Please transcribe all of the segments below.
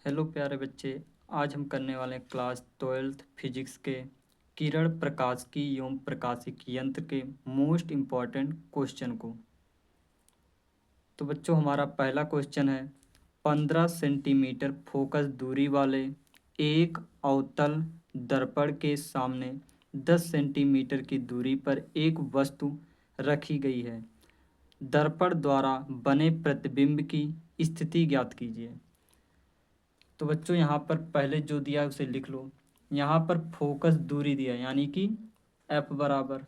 Hello प्यारे बच्चे। आज हम करने वाले हैं क्लास 12th फिजिक्स के किरण प्रकाशिकी एवं प्रकाशिकी यंत्र के मोस्ट इम्पॉर्टेंट क्वेश्चन को। तो बच्चों हमारा पहला क्वेश्चन है, 15 सेंटीमीटर फोकस दूरी वाले एक अवतल दर्पण के सामने 10 सेंटीमीटर की दूरी पर एक वस्तु रखी गई है। दर्पण द्वारा बने प्रतिबिंब की स्थिति ज्ञात कीजिए। तो बच्चों यहाँ पर पहले जो दिया है उसे लिख लो। यहाँ पर फोकस दूरी दिया है, यानी कि एफ बराबर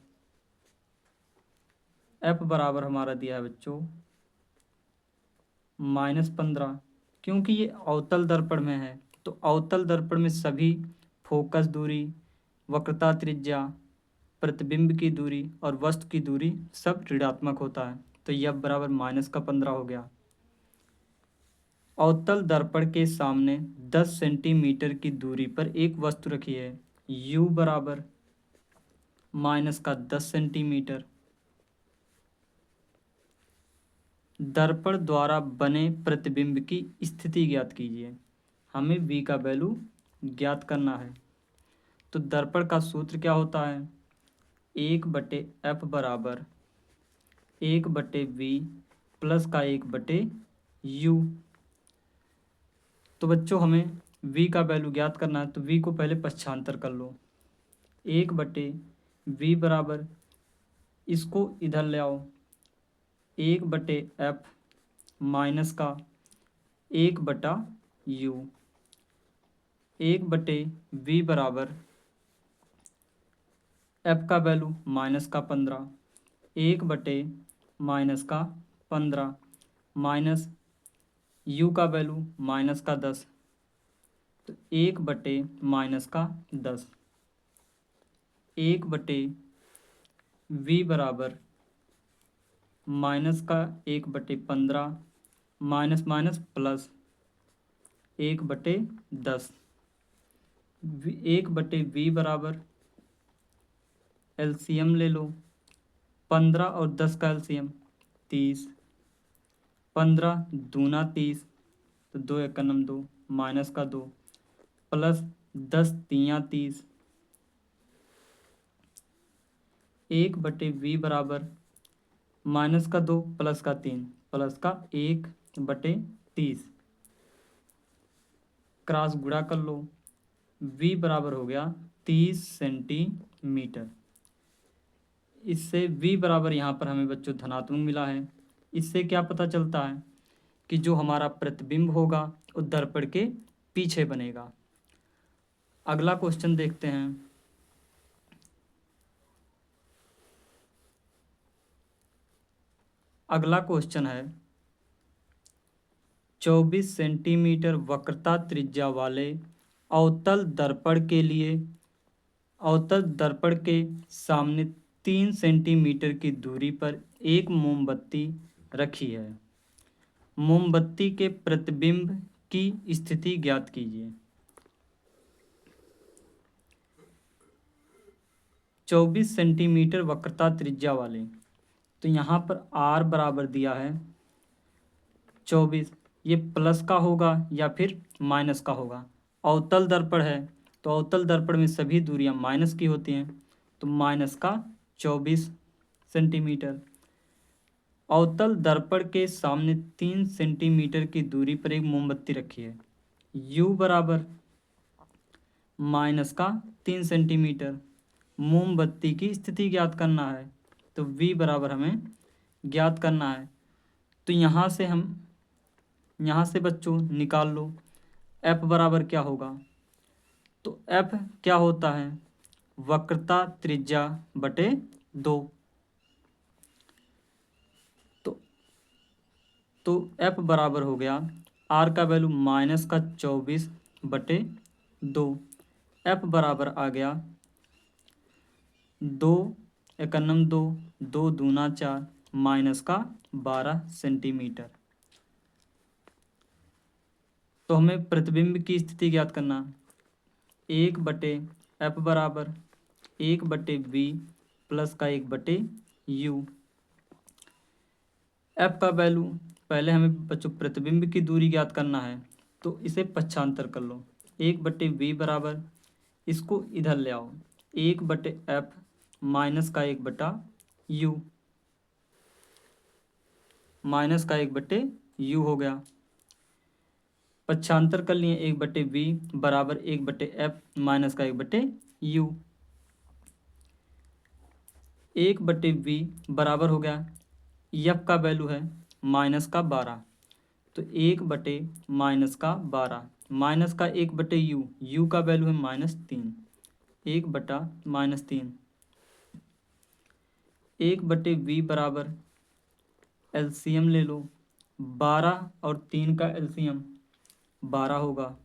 हमारा दिया है बच्चों -15। क्योंकि ये अवतल दर्पण में है तो अवतल दर्पण में सभी फोकस दूरी, वक्रता त्रिज्या, प्रतिबिंब की दूरी और वस्तु की दूरी सब ऋणात्मक होता है। तो यह बराबर -15 हो गया। अवतल दर्पण के सामने 10 सेंटीमीटर की दूरी पर एक वस्तु रखी है। u बराबर -10 सेंटीमीटर। दर्पण द्वारा बने प्रतिबिंब की स्थिति ज्ञात कीजिए। हमें v का वैल्यू ज्ञात करना है। तो दर्पण का सूत्र क्या होता है? 1/f बराबर 1/v प्लस का 1/u। तो बच्चों हमें v का वैल्यू ज्ञात करना है, तो v को पहले पक्षांतर कर लो। 1/v बराबर, इसको इधर ले आओ, 1/f माइनस का 1/u। 1/v बराबर f का वैल्यू -15, 1/-15 माइनस u का वैल्यू -10, तो 1/-10। 1/v बराबर -1/15 माइनस माइनस प्लस 1/10। 1/v बराबर एलसीएम ले लो, 15 और 10 का एलसीएम 30, 15 दूना 30, तो 2 × 2 माइनस का 2 प्लस 10 तियाँ 30। 1/v बराबर माइनस का 2 प्लस का 3 प्लस का 1/30। क्रॉस गुणा कर लो, v बराबर हो गया 30 सेंटीमीटर। इससे v बराबर यहाँ पर हमें बच्चों धनात्मक मिला है। इससे क्या पता चलता है कि जो हमारा प्रतिबिंब होगा वो दर्पण के पीछे बनेगा। अगला क्वेश्चन देखते हैं। अगला क्वेश्चन है, 24 सेंटीमीटर वक्रता त्रिज्या वाले अवतल दर्पण के लिए अवतल दर्पण के सामने 3 सेंटीमीटर की दूरी पर एक मोमबत्ती रखी है। मोमबत्ती के प्रतिबिंब की स्थिति ज्ञात कीजिए। 24 सेंटीमीटर वक्रता त्रिज्या वाले, तो यहाँ पर r बराबर दिया है 24। ये प्लस का होगा या फिर माइनस का होगा। अवतल दर्पण है तो अवतल दर्पण में सभी दूरियां माइनस की होती हैं, तो -24 सेंटीमीटर। अवतल दर्पण के सामने 3 सेंटीमीटर की दूरी पर एक मोमबत्ती रखी है। u बराबर -3 सेंटीमीटर। मोमबत्ती की स्थिति ज्ञात करना है, तो v बराबर हमें ज्ञात करना है। तो यहाँ से बच्चों निकाल लो f बराबर क्या होगा। तो f क्या होता है? वक्रता त्रिज्या बटे 2। तो f बराबर हो गया, r का वैल्यू -24/2। f बराबर आ गया 2 × 2, 2 दूना 4 माइनस का 12 सेंटीमीटर। तो हमें प्रतिबिंब की स्थिति ज्ञात करना, 1/f बराबर 1/v प्लस का 1/u। f का वैल्यू, पहले हमें बच्चों प्रतिबिंब की दूरी ज्ञात करना है, तो इसे पक्षांतर कर लो। 1/v बराबर, इसको इधर ले आओ, 1/f माइनस का 1/u, माइनस का 1/u हो गया। पक्षांतर कर लिए, 1/v बराबर 1/f माइनस का 1/u। 1/v बराबर हो गया, f का वैल्यू है माइनस का 12, तो 1/, माइनस का 12 माइनस का 1/u, u का वैल्यू है -3, 1/-3। 1/v बराबर, एलसीएम ले लो, 12 और 3 का एलसीएम 12 होगा,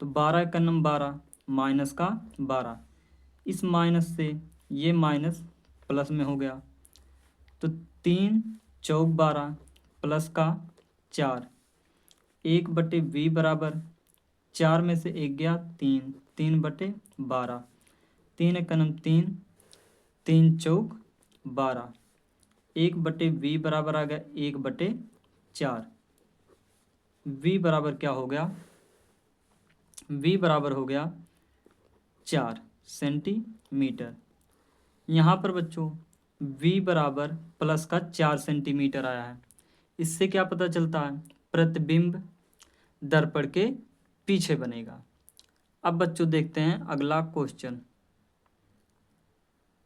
तो 12 का नम 12 माइनस का 12, इस माइनस से ये माइनस प्लस में हो गया, तो 3 चौक 12 प्लस का 4। 1/v बराबर, 4 में से 1 गया 3, 3/12, 3 एक नम 3, 3 चौक 12, 1/v बराबर आ गया 1/4। v बराबर क्या हो गया, v बराबर हो गया 4 सेंटीमीटर। यहाँ पर बच्चों v बराबर प्लस का 4 सेंटीमीटर आया है। इससे क्या पता चलता है, प्रतिबिंब दर्पण के पीछे बनेगा। अब बच्चों देखते हैं अगला क्वेश्चन।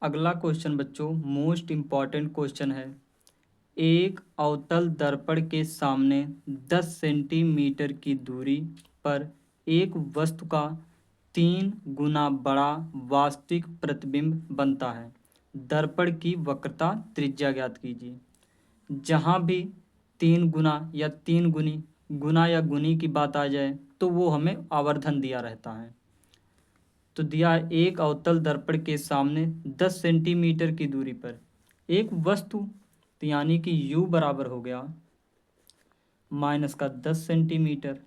अगला क्वेश्चन बच्चों मोस्ट इम्पॉर्टेंट क्वेश्चन है। एक अवतल दर्पण के सामने 10 सेंटीमीटर की दूरी पर एक वस्तु का 3 गुना बड़ा वास्तविक प्रतिबिंब बनता है। दर्पण की वक्रता त्रिज्या ज्ञात कीजिए। जहाँ भी 3 गुना या 3 गुना या गुनी की बात आ जाए तो वो हमें आवर्धन दिया रहता है। तो दिया है एक अवतल दर्पण के सामने 10 सेंटीमीटर की दूरी पर एक वस्तु, तो यानी कि u बराबर हो गया माइनस का 10 सेंटीमीटर,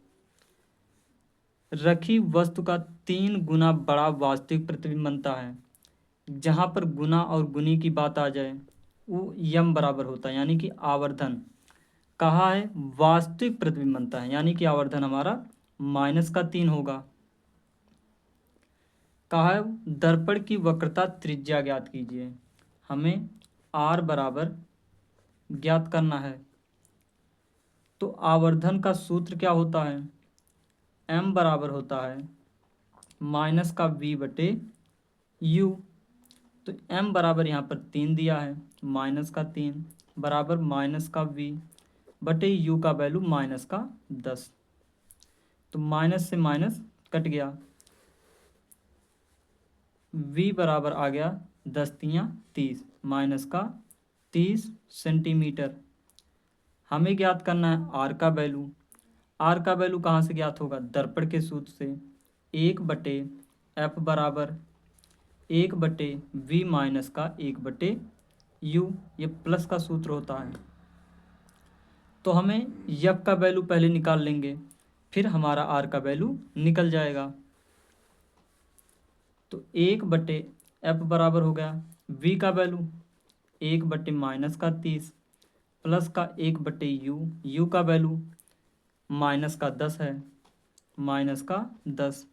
रखी वस्तु का 3 गुना बड़ा वास्तविक प्रतिबिंब बनता है। जहाँ पर गुना और गुनी की बात आ जाए वो यम बराबर होता है, यानी कि आवर्धन। कहा है वास्तविक प्रतिबिंब बनता है, यानी कि आवर्धन हमारा -3 होगा। कहा है दर्पण की वक्रता त्रिज्या ज्ञात कीजिए। हमें r बराबर ज्ञात करना है। तो आवर्धन का सूत्र क्या होता है, m बराबर होता है माइनस का v/u। तो m बराबर यहाँ पर 3 दिया है, -3 बराबर माइनस का v/u का वैल्यू -10। तो माइनस से माइनस कट गया, v बराबर आ गया 10 तियाँ 30 माइनस का 30 सेंटीमीटर। हमें ज्ञात करना है r का वैल्यू। r का वैल्यू कहाँ से ज्ञात होगा, दर्पण के सूत्र से। 1/f बराबर 1/v माइनस का 1/u, ये प्लस का सूत्र होता है। तो हमें f का वैल्यू पहले निकाल लेंगे, फिर हमारा r का वैल्यू निकल जाएगा। तो 1/f बराबर हो गया v का वैल्यू 1/-30 प्लस का 1/u, u का वैल्यू -10 है, -10।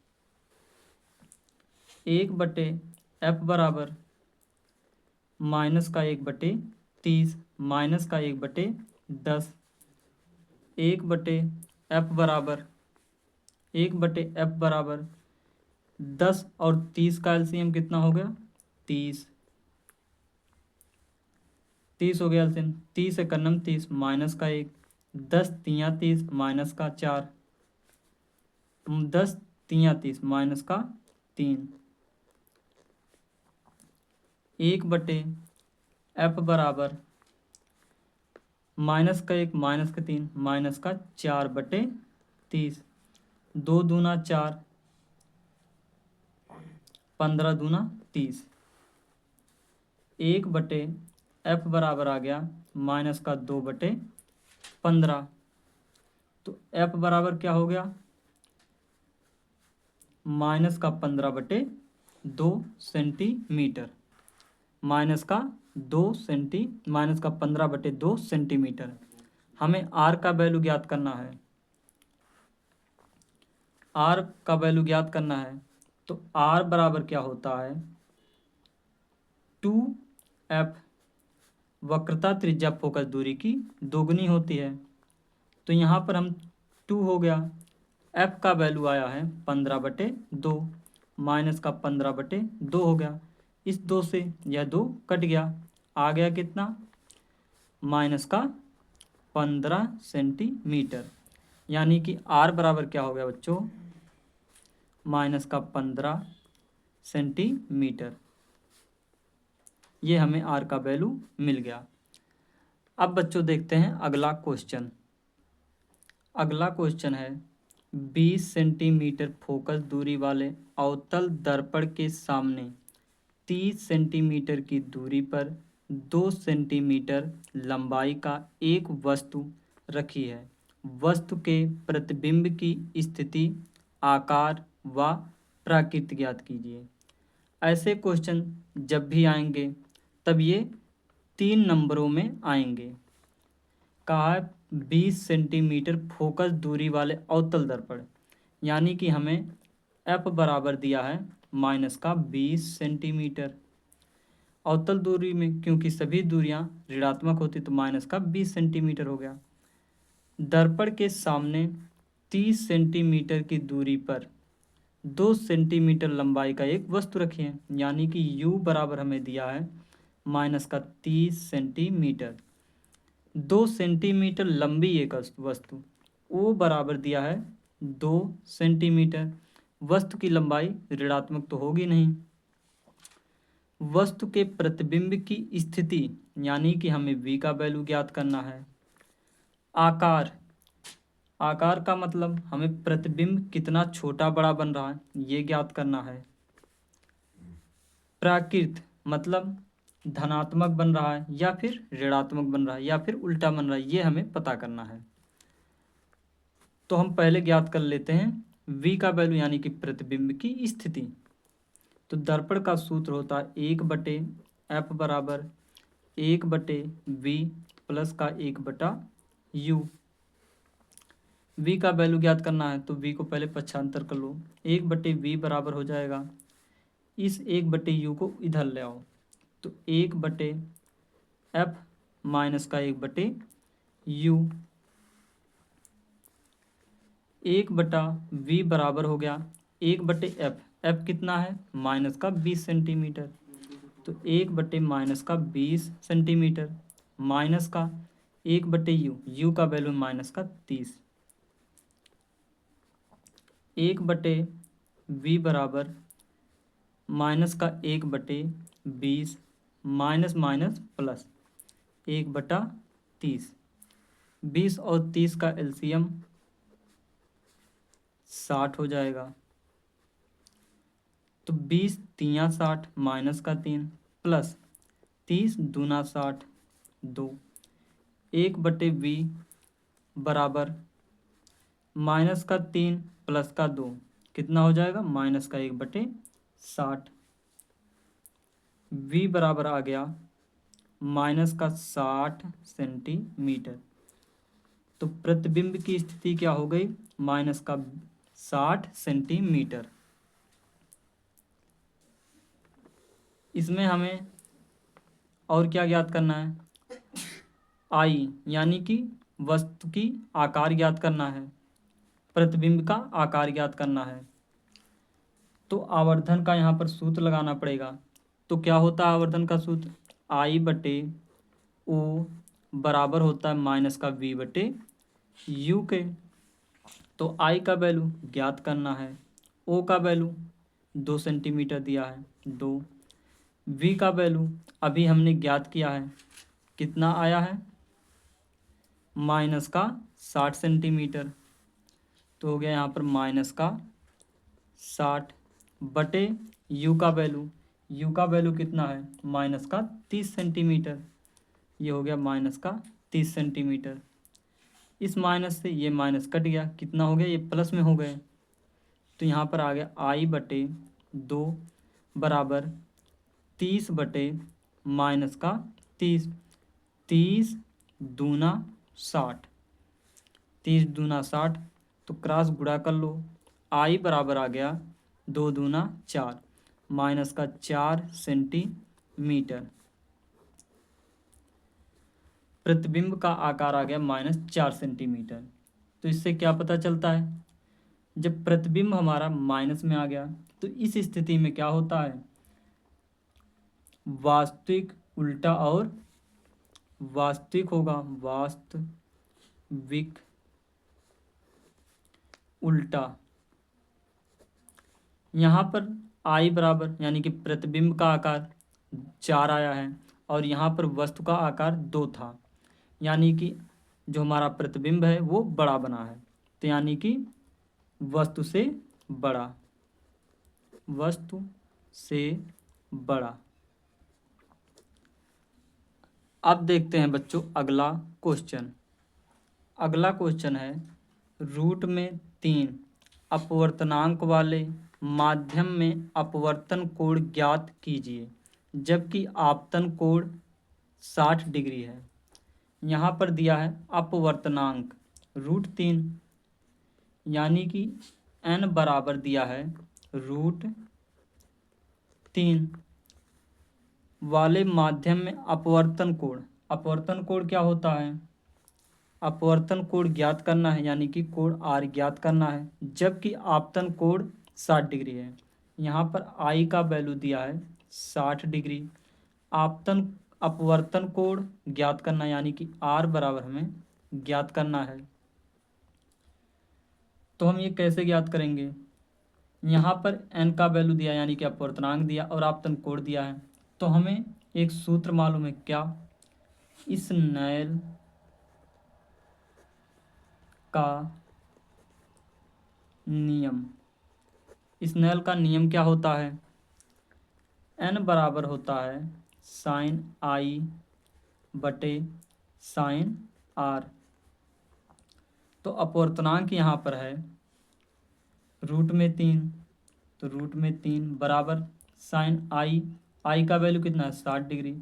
1/f बराबर -1/30 माइनस का 1/10। 1/f बराबर 10 और 30 का एलसीएम कितना हो गया, 30 हो गया एलसीएम। 30 एक नम 30 माइनस का 1, 10 तियाँ 30 माइनस का 4, 10 तियाँ 30 माइनस का 3। 1/f बराबर -1 -3 माइनस का 4/30, 2 दूना 4, 15 दूना 30। 1/f बराबर आ गया -2/15। तो f बराबर क्या हो गया, -15/2 सेंटीमीटर, -15/2 सेंटीमीटर। हमें r का वैल्यू ज्ञात करना है। आर का वैल्यू ज्ञात करना है, तो आर बराबर क्या होता है 2f, वक्रता त्रिज्या फोकस दूरी की दोगुनी होती है। तो यहाँ पर हम 2 हो गया, f का वैल्यू आया है 15/2, माइनस का 15/2 हो गया। इस 2 से यह 2 कट गया, आ गया कितना माइनस का 15 सेंटीमीटर। यानी कि r बराबर क्या हो गया बच्चों माइनस का 15 सेंटीमीटर। ये हमें r का वैल्यू मिल गया। अब बच्चों देखते हैं अगला क्वेश्चन। अगला क्वेश्चन है 20 सेंटीमीटर फोकस दूरी वाले अवतल दर्पण के सामने 30 सेंटीमीटर की दूरी पर 2 सेंटीमीटर लंबाई का एक वस्तु रखी है। वस्तु के प्रतिबिंब की स्थिति, आकार व प्रकृति ज्ञात कीजिए। ऐसे क्वेश्चन जब भी आएंगे तब ये 3 नंबरों में आएंगे। कहा है 20 सेंटीमीटर फोकस दूरी वाले अवतल दर्पण, यानी कि हमें f बराबर दिया है माइनस का 20 सेंटीमीटर। अवतल दूरी में क्योंकि सभी दूरियां ऋणात्मक होती तो माइनस का 20 सेंटीमीटर हो गया। दर्पण के सामने 30 सेंटीमीटर की दूरी पर 2 सेंटीमीटर लंबाई का एक वस्तु रखी है, यानी कि u बराबर हमें दिया है माइनस का 30 सेंटीमीटर। 2 सेंटीमीटर लंबी एक वस्तु, ओ बराबर दिया है 2 सेंटीमीटर। वस्तु की लंबाई ऋणात्मक तो होगी नहीं। वस्तु के प्रतिबिंब की स्थिति, यानी कि हमें v का वैल्यू ज्ञात करना है। आकार, आकार का मतलब हमें प्रतिबिंब कितना छोटा बड़ा बन रहा है ये ज्ञात करना है। प्रकृति मतलब धनात्मक बन रहा है या फिर ऋणात्मक बन रहा है या फिर उल्टा बन रहा है, ये हमें पता करना है। तो हम पहले ज्ञात कर लेते हैं v का वैल्यू, यानी कि प्रतिबिंब की स्थिति। तो दर्पण का सूत्र होता है 1/f बराबर 1/v प्लस का 1/u। v का वैल्यू ज्ञात करना है तो v को पहले पक्षांतर कर लो, 1/v बराबर हो जाएगा, इस 1/u को इधर ले आओ तो 1/f माइनस का 1/u। 1/v बराबर हो गया 1/f, f कितना है माइनस का 20 सेंटीमीटर, तो 1/ माइनस का 20 सेंटीमीटर माइनस का 1/u, u का वैल्यू माइनस का 30। 1/v बराबर माइनस का 1/20 माइनस माइनस प्लस 1/30। 20 और 30 का एलसीएम 60 हो जाएगा, तो 20 3 60 माइनस का 3 प्लस 30 दूना 60 2। 1/v बराबर माइनस का 3 प्लस का 2 कितना हो जाएगा माइनस का 1/60। v बराबर आ गया माइनस का 60 सेंटीमीटर। तो प्रतिबिंब की स्थिति क्या हो गई माइनस का 60 सेंटीमीटर। इसमें हमें और क्या ज्ञात करना है आई, यानी कि वस्तु की आकार ज्ञात करना है, प्रतिबिंब का आकार ज्ञात करना है। तो आवर्धन का यहाँ पर सूत्र लगाना पड़ेगा। तो क्या होता है आवर्धन का सूत्र I/O बराबर होता है माइनस का v/u के। तो I का वैल्यू ज्ञात करना है, O का वैल्यू 2 सेंटीमीटर दिया है 2, v का वैल्यू अभी हमने ज्ञात किया है कितना आया है माइनस का 60 सेंटीमीटर। तो हो गया यहाँ पर माइनस का 60 बटे u का वैल्यू कितना है माइनस का 30 सेंटीमीटर। ये हो गया माइनस का 30 सेंटीमीटर। इस माइनस से ये माइनस कट गया, कितना हो गया ये प्लस में हो गए, तो यहाँ पर आ गया I/2 बराबर 30 बटे माइनस का 30, 30 दूना 60, 30 दूना 60, तो क्रॉस गुणा कर लो, आई बराबर आ गया 2 दूना 4 माइनस का 4 सेंटीमीटर। प्रतिबिंब का आकार आ गया -4 सेंटीमीटर। तो इससे क्या पता चलता है, जब प्रतिबिंब हमारा माइनस में आ गया तो इस स्थिति में क्या होता है, वास्तविक उल्टा और वास्तविक होगा, वास्तविक उल्टा। यहाँ पर आई बराबर यानी कि प्रतिबिंब का आकार 4 आया है और यहाँ पर वस्तु का आकार 2 था, यानी कि जो हमारा प्रतिबिंब है वो बड़ा बना है, तो यानी कि वस्तु से बड़ा, वस्तु से बड़ा। अब देखते हैं बच्चों अगला क्वेश्चन। अगला क्वेश्चन है रूट में 3 अपवर्तनांक वाले माध्यम में अपवर्तन कोण ज्ञात कीजिए जबकि आपतन कोण 60 डिग्री है। यहाँ पर दिया है अपवर्तनांक √3 यानी कि n बराबर दिया है √3 वाले माध्यम में अपवर्तन कोण। अपवर्तन कोण क्या होता है, अपवर्तन कोण ज्ञात करना है यानी कि कोण R ज्ञात करना है, जबकि आपतन कोण 60 डिग्री है। यहाँ पर I का वैल्यू दिया है 60 डिग्री। अपवर्तन कोण ज्ञात करना यानी कि R बराबर हमें ज्ञात करना है। तो हम ये कैसे ज्ञात करेंगे, यहाँ पर n का वैल्यू दिया यानी कि अपवर्तनांक दिया और आपतन कोण दिया है, तो हमें एक सूत्र मालूम है क्या, स्नेल का नियम। स्नेल का नियम क्या होता है, n बराबर होता है साइन I बटे साइन R। तो अपवर्तनांक यहाँ पर है √3, तो √3 बराबर साइन I का वैल्यू कितना है 60 डिग्री,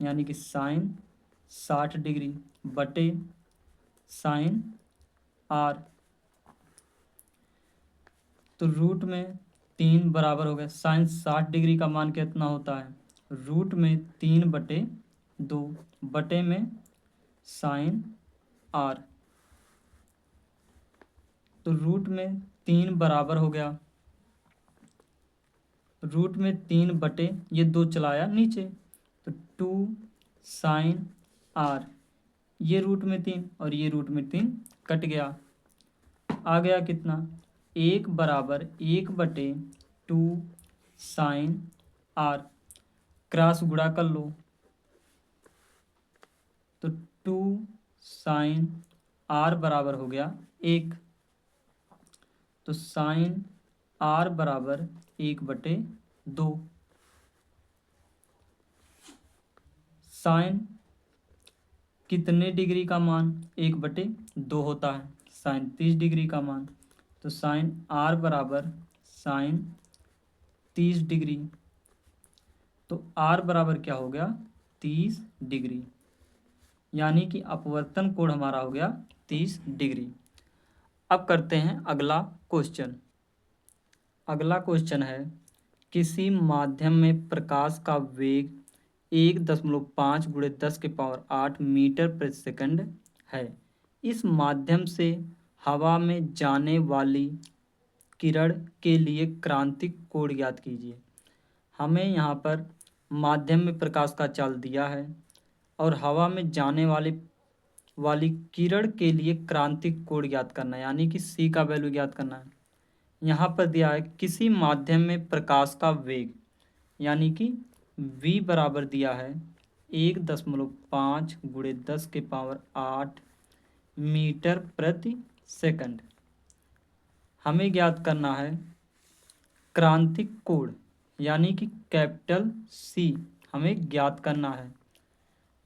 यानी कि साइन 60 डिग्री बटे साइन R। तो √3 बराबर हो गया साइन 60 डिग्री का मान कितना होता है, √3 बटे 2 बटे में साइन R। तो √3 बराबर हो गया √3 बटे ये 2 चलाया नीचे, तो 2 साइन R, ये √3 और ये √3 कट गया, आ गया कितना 1 बराबर 1 बटे 2 साइन R। क्रॉस गुणा कर लो, तो 2 साइन R बराबर हो गया 1, तो साइन R बराबर 1 बटे 2। साइन कितने डिग्री का मान 1 बटे 2 होता है, साइन 30 डिग्री का मान, तो साइन R बराबर साइन 30 डिग्री, तो R बराबर क्या हो गया 30 डिग्री, यानी कि अपवर्तन कोण हमारा हो गया 30 डिग्री। अब करते हैं अगला क्वेश्चन। अगला क्वेश्चन है किसी माध्यम में प्रकाश का वेग 1.5 × 10⁸ मीटर प्रति सेकंड है। इस माध्यम से हवा में जाने वाली किरण के लिए क्रांतिक कोण ज्ञात कीजिए। हमें यहाँ पर माध्यम में प्रकाश का चाल दिया है और हवा में जाने वाली किरण के लिए क्रांतिक कोण ज्ञात करना है, यानी कि C का वैल्यू ज्ञात करना है। यहाँ पर दिया है किसी माध्यम में प्रकाश का वेग, यानी कि V बराबर दिया है 1.5 × 10⁸ मीटर प्रति सेकंड। हमें ज्ञात करना है क्रांतिक कोण, यानी कि कैपिटल C हमें ज्ञात करना है।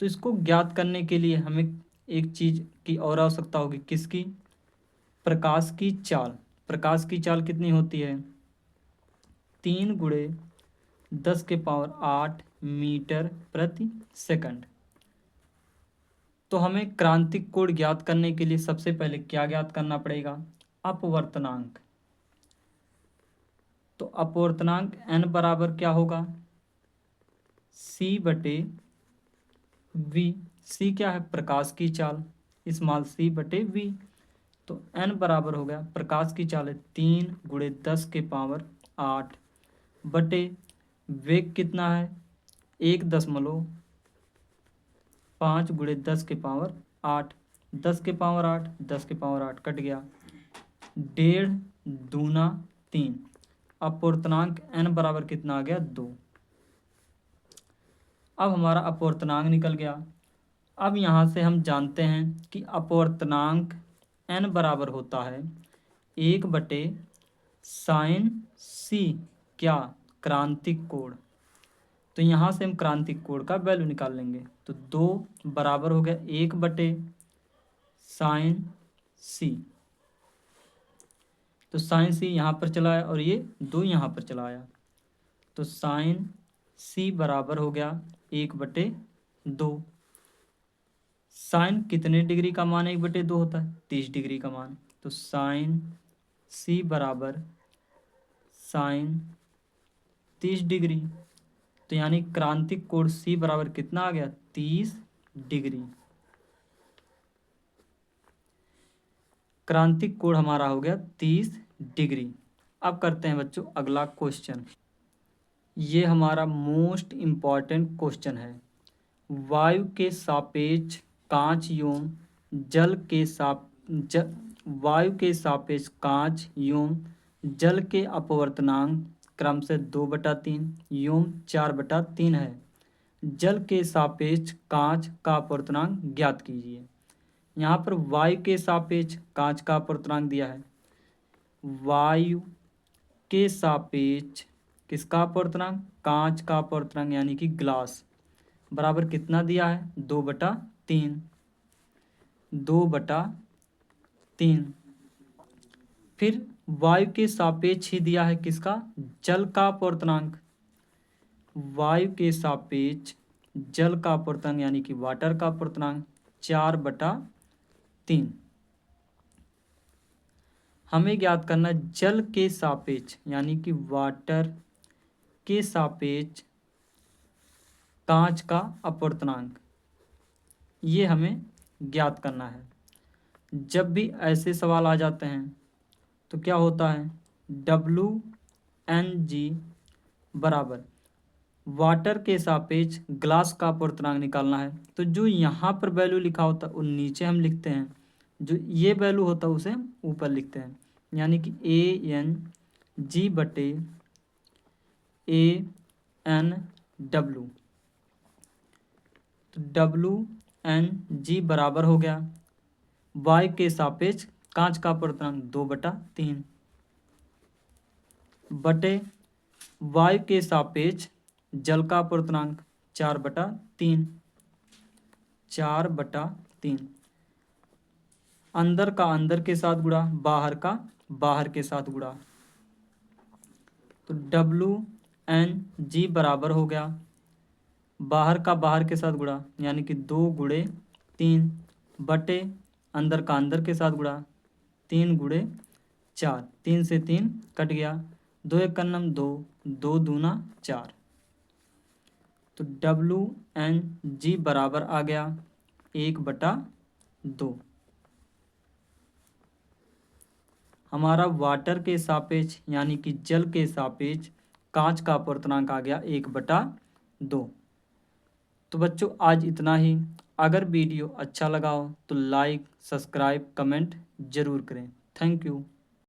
तो इसको ज्ञात करने के लिए हमें एक चीज़ की और आवश्यकता होगी, किसकी, प्रकाश की चाल। प्रकाश की चाल कितनी होती है 3 × 10⁸ मीटर प्रति सेकंड। तो हमें क्रांतिक कोण ज्ञात करने के लिए सबसे पहले क्या ज्ञात करना पड़ेगा, अपवर्तनांक। तो अपवर्तनांक n बराबर क्या होगा, c बटे v। c क्या है, प्रकाश की चाल, स्मॉल c बटे v। तो n बराबर हो गया, प्रकाश की चाल है 3 × 10⁸ बटे वेग कितना है 1.5 × 10⁸ 10⁸ कट गया, 1.5 दूना 3। अपवर्तनांक n बराबर कितना आ गया 2। अब हमारा अपवर्तनांक निकल गया। अब यहाँ से हम जानते हैं कि अपवर्तनांक n बराबर होता है 1/sin c, क्या, क्रांतिक कोण। तो यहाँ से हम क्रांतिक कोण का वैल्यू निकाल लेंगे। तो 2 बराबर हो गया 1/sin c। तो साइन c यहाँ पर चला आया और ये 2 यहाँ पर चला आया। तो साइन c बराबर हो गया 1/2। साइन कितने डिग्री का मान 1/2 होता है, 30 डिग्री का मान। तो साइन c बराबर साइन 30 डिग्री। तो यानी क्रांतिक कोण c बराबर कितना आ गया 30 डिग्री। क्रांतिक कोण हमारा हो गया 30 डिग्री। अब करते हैं बच्चों अगला क्वेश्चन। ये हमारा मोस्ट इम्पॉर्टेंट क्वेश्चन है। वायु के सापेक्ष कांच एवं जल के वायु के सापेक्ष कांच एवं जल के अपवर्तनांक क्रमशः 2/3 एवं 4/3 है। जल के सापेक्ष कांच का अपवर्तनांक ज्ञात कीजिए। यहाँ पर वायु के सापेक्ष कांच का अपवर्तनांक दिया है। वायु के सापेक्ष किसका अपवर्तनांक, कांच का अपवर्तनांक यानी कि ग्लास, बराबर कितना दिया है 2/3। 2/3। फिर वायु के सापेक्ष ही दिया है किसका, जल का अपवर्तनांक। वायु के सापेक्ष जल का अपवर्तनांक यानी कि वाटर का अपवर्तनांक 4/3। हमें ज्ञात करना है जल के सापेक्ष यानी कि वाटर के सापेक्ष कांच का अपवर्तनांक, ये हमें ज्ञात करना है। जब भी ऐसे सवाल आ जाते हैं तो क्या होता है, WNG बराबर वाटर के सापेक्ष ग्लास का अपवर्तनांक निकालना है। तो जो यहाँ पर वैल्यू लिखा होता है वो नीचे हम लिखते हैं, जो ये वैल्यू होता है उसे हम ऊपर लिखते हैं। यानी कि ANG बटे ANW। तो WNG बराबर हो गया वायु के सापेक्ष कांच का अपवर्तनांक 2/3 बटे वायु के सापेक्ष जल का अपवर्तनांक 4/3। 4/3। अंदर का अंदर के साथ गुणा, बाहर का बाहर के साथ गुणा। तो WNG बराबर हो गया बाहर का बाहर के साथ गुणा यानी कि 2 × 3 बटे अंदर का अंदर के साथ गुणा 3 × 4। 3 से 3 कट गया, 2 × 1 2, 2 दूना 4। तो WNG बराबर आ गया 1/2। हमारा वाटर के सापेक्ष यानी कि जल के सापेक्ष कांच का अपवर्तनांक आ गया 1/2। तो बच्चों आज इतना ही। अगर वीडियो अच्छा लगा हो तो लाइक, सब्सक्राइब, कमेंट जरूर करें। Thank you.